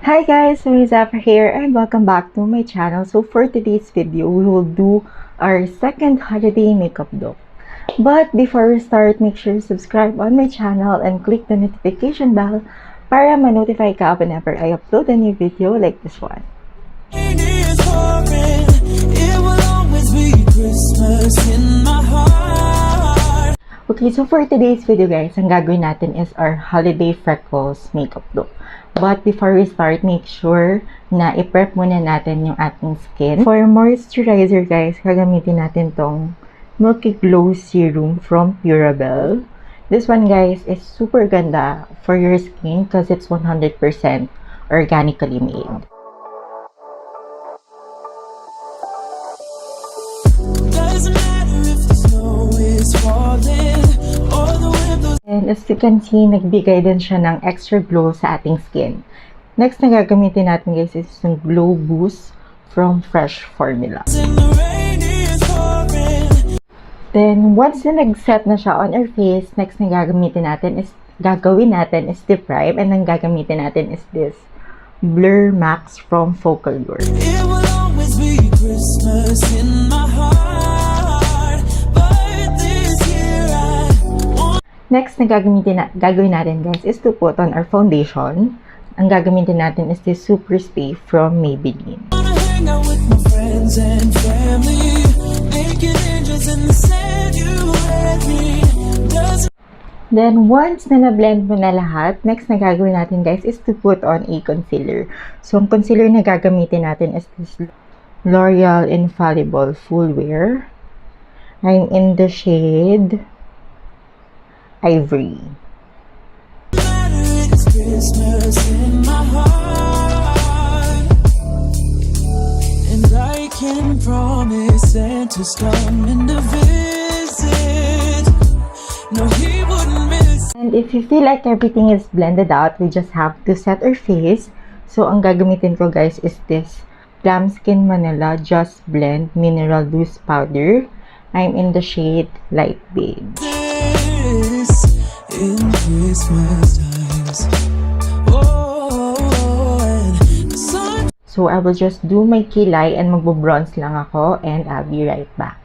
Hi guys, so Zafra here and welcome back to my channel. So for today's video, we will do our second holiday makeup look. But before we start, make sure to subscribe on my channel and click the notification bell para ma-notify ka whenever I upload a new video like this one. Okay, so for today's video guys, ang gagawin natin is our holiday freckles makeup look. But before we start, make sure na i-prep muna natin yung ating skin. For moisturizer guys, gagamitin natin tong Milky Glow Serum from Purabelle. This one guys is super ganda for your skin because it's 100% organically made. And as you can see, nagbigay din siya ng extra glow sa ating skin. Next na gagamitin natin guys is yung Glow Boost from Fresh Formula. Then, once na nag-set na siya on our face, next na gagawin natin is the prime, and then gagamitin natin is this Blur Max from Focal Lure. It will always be Christmas in my heart, but this year Next na gagawin natin guys is to put on our foundation. Ang gagamitin natin is this Super Stay from Maybelline. Then once na na-blend mo na lahat, next na gagawin natin guys is to put on a concealer. So ang concealer na gagamitin natin is this L'Oreal Infallible Full Wear. I'm in the shade Ivory. Christmas in my heart, and I can promise Santa's coming to visit. No, he wouldn't miss. And if you feel like everything is blended out, we just have to set our face. So ang gagamitin ko guys is this Glam Skin Manila Just Blend Mineral Loose Powder. I'm in the shade Light Beige. In Christmas times. So I will just do my kilay and magbo-bronze lang ako, and I'll be right back.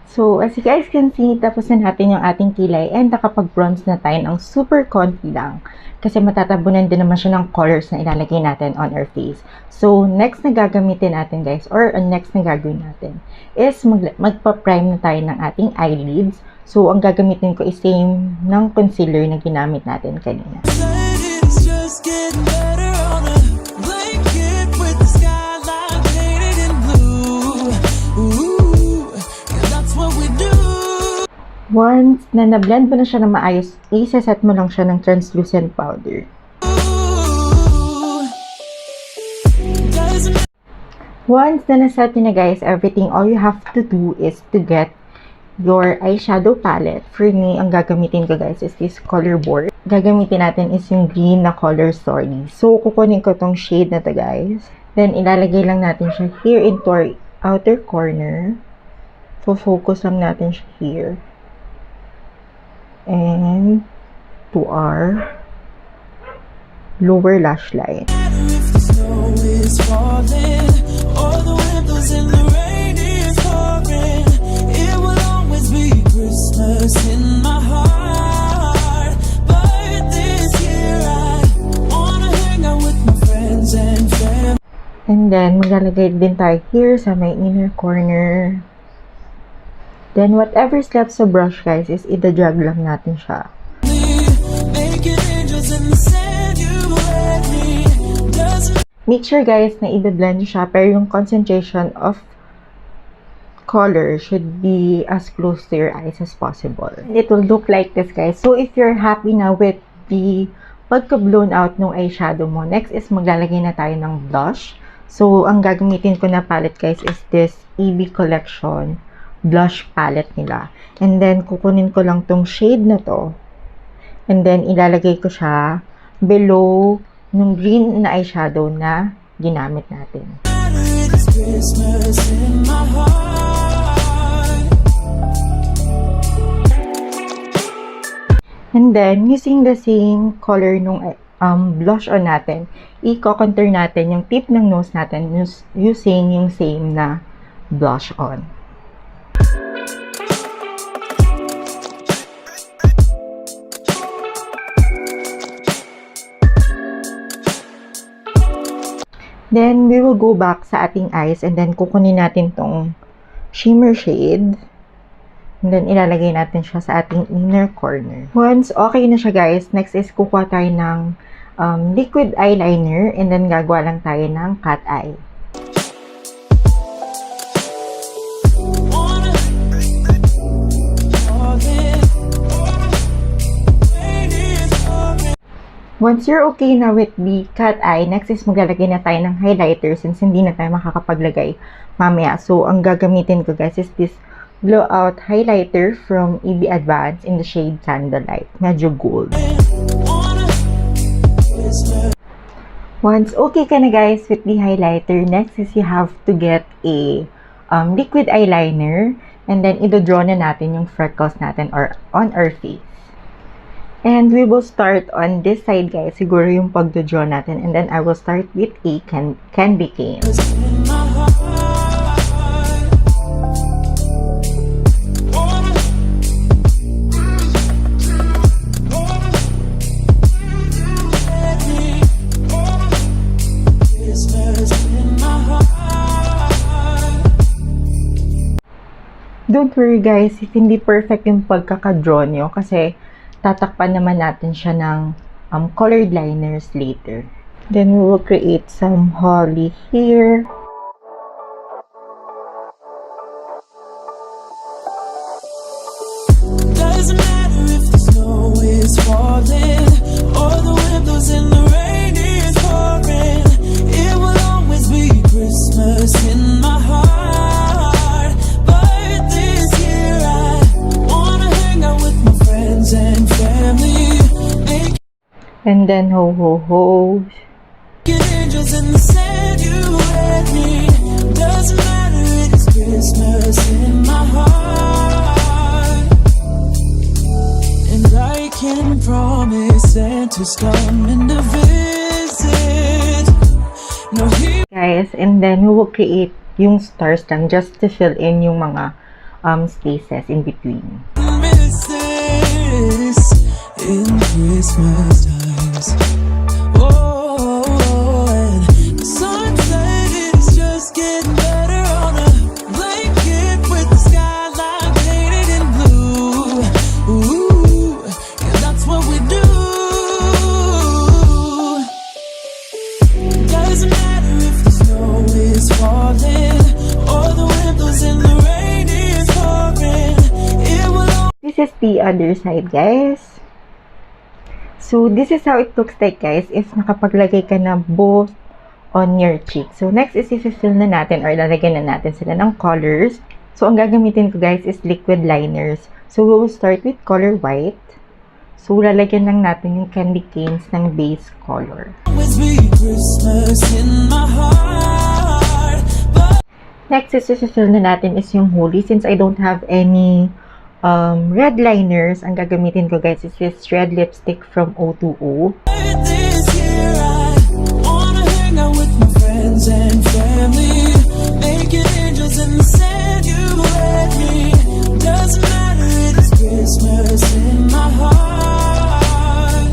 So as you guys can see, tapos na natin yung ating kilay and nakapag-bronze na tayo ng super konti lang. Kasi matatabunan din naman siya ng colors na ilalagay natin on our face. So next na gagamitin natin guys, or next na gagawin natin, is magpa-prime na tayo ng ating eyelids. So ang gagamitin ko is same ng concealer na ginamit natin kanina. Once na na-blend mo na siya na maayos, isa-set mo lang siya ng translucent powder. Once na na-set nyo na guys everything, all you have to do is to get your eyeshadow palette. For me, ang gagamitin ko guys is this color board. Gagamitin natin is yung green na color Story. So, kukunin ko tong shade na to guys. Then, ilalagay lang natin siya here into our outer corner. So, focus lang natin siya here. And to our lower lash line. And then, maglalagay din tayo here sa my inner corner. Then, whatever left sa brush, guys, is ida-drag lang natin siya. Make sure, guys, na ida-blend siya, pero yung concentration of color should be as close to your eyes as possible. And it will look like this, guys. So, if you're happy na with the pagka-blown out ng eyeshadow mo, next is maglalagay na tayo ng blush. So, ang gagamitin ko na palette, guys, is this EB Collection blush palette nila. And then, kukunin ko lang tong shade na to. And then, ilalagay ko siya below nung green na eyeshadow na ginamit natin. And then, using the same color nung blush on natin, i-contour natin yung tip ng nose natin using yung same na blush on. Then, we will go back sa ating eyes and then kukunin natin tong shimmer shade. And then, ilalagay natin siya sa ating inner corner. Once okay na siya guys, next is kukuha tayo ng liquid eyeliner and then gagawa lang tayo ng cat eye. Once you're okay na with the cat eye, next is maglalagay na tayo ng highlighter since hindi na tayo makakapaglagay mamaya. So, ang gagamitin ko guys is this blowout highlighter from EB Advance in the shade Candlelight. Medyo gold. Once okay ka na guys with the highlighter, next is you have to get a liquid eyeliner and then i-draw na natin yung freckles natin or on our face. And we will start on this side guys, siguro yung pag-draw natin. And then I will start with a candy cane. Don't worry guys, if hindi perfect yung pagkaka-draw nyo kasi tatakpan naman natin siya ng colored liners later. Then we will create some holly here. Doesn't matter if the snow is falling or the wind blows and the rain is pouring. It will always be Christmas in my heart. But this year I wanna hang out with my friends and family. And then ho ho ho. Angels in the sand, you and me. Doesn't matter, it's Christmas in my heart. And I can promise Santa's coming to visit. No, guys, and then we will create yung stars lang just to fill in yung mga spaces in between. In Christmas times, oh, and the sunset is just getting better on a blanket with the skyline painted in blue. Ooh, and that's what we do. Doesn't matter if the snow is falling or the wind blows and the rain is pouring. It will. This is the other side, guys. So, this is how it looks like guys if nakapaglagay ka na both on your cheek. So, next is i-fill na natin or lalagyan na natin sila ng colors. So, ang gagamitin ko guys is liquid liners. So, we will start with color white. So, lalagyan lang natin yung candy canes ng base color. Next is i-fill na natin is yung holy. Since I don't have any red liners, ang gagamitin ko guys is this red lipstick from O2O. This year I wanna hang out with my friends and family, making angels in the sand, you and me. Doesn't matter, it's Christmas in my heart.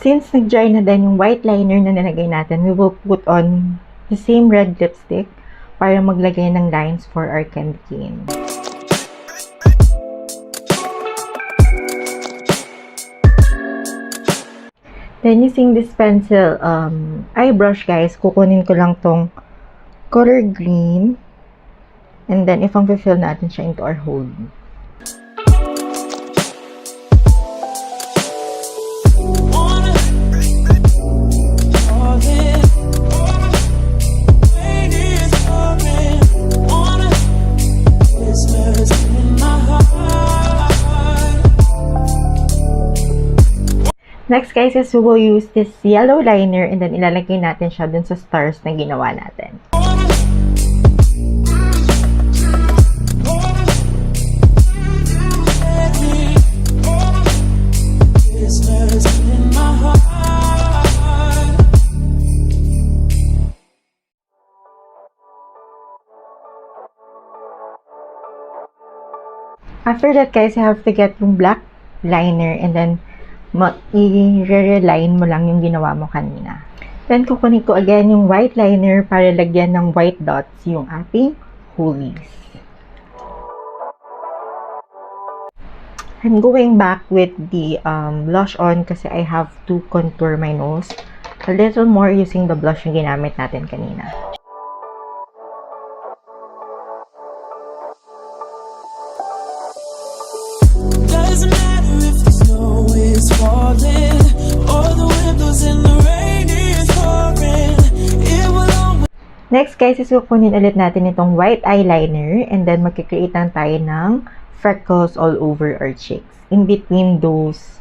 Since nag-dry na din yung white liner na nilagay natin, we will put on the same red lipstick para maglagay ng lines for our candy cane. Then using this pencil eye brush guys, kukunin ko lang tong color green and then ifang-fill natin siya into our hole. Next guys is we will use this yellow liner and then ilalagay natin siya dun sa stars na ginawa natin. After that, guys, you have to get yung black liner and then i-reline mo lang yung ginawa mo kanina. Then, kukunin ko again yung white liner para lagyan ng white dots yung ating hoolies. I'm going back with the blush on kasi I have to contour my nose a little more using the blush yung ginamit natin kanina. Doesn't matter if the snow is falling or the windows in the rain is pouring. It will always. Next, guys, is kukunin ulit natin itong white eyeliner and then magkikreate lang tayo ng freckles all over our cheeks in between those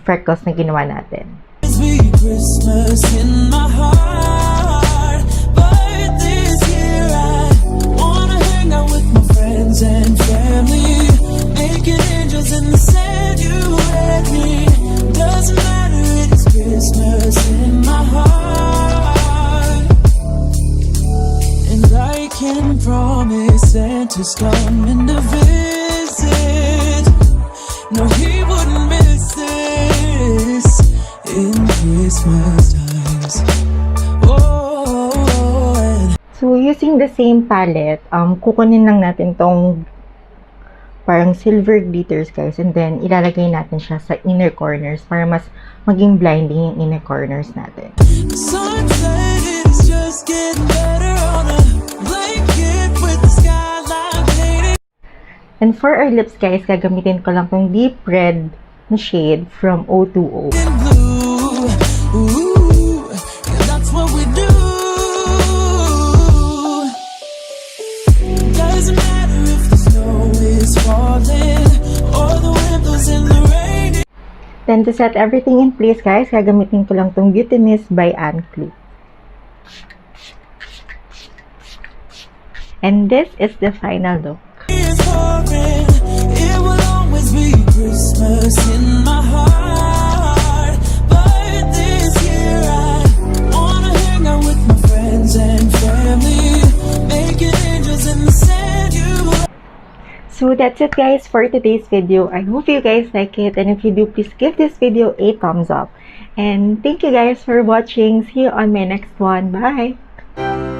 freckles na ginawa natin. Be Christmas in my heart, but this year I wanna hang out with my friends and family, making angels in the sand. You and me, doesn't matter, it's Christmas in my heart, and I can promise Santa's coming to visit. No, he wouldn't miss this in Christmas times. Oh, So, using the same palette, kukunin lang natin tong parang silver glitters, guys, and then ilalagay natin siya sa inner corners para mas maging blinding yung inner corners natin. sunset is just getting better on a blanket with the skyline painted And for our lips, guys, gagamitin ko lang tong deep red na shade from O2O. in blue. Ooh, and that's what we do. Doesn't matter if the snow is falling or the windows in the rain. Then, to set everything in place, guys, gagamitin ko lang tong Beauty Mist by Anne Clue. And this is the final look. Is pouring. It will always be Christmas in my heart, but this year I wanna hang out with my friends and family, making angels in the sand. So, that's it, guys, for today's video. I hope you guys like it. And if you do, please give this video a thumbs up. And thank you guys for watching. See you on my next one. Bye!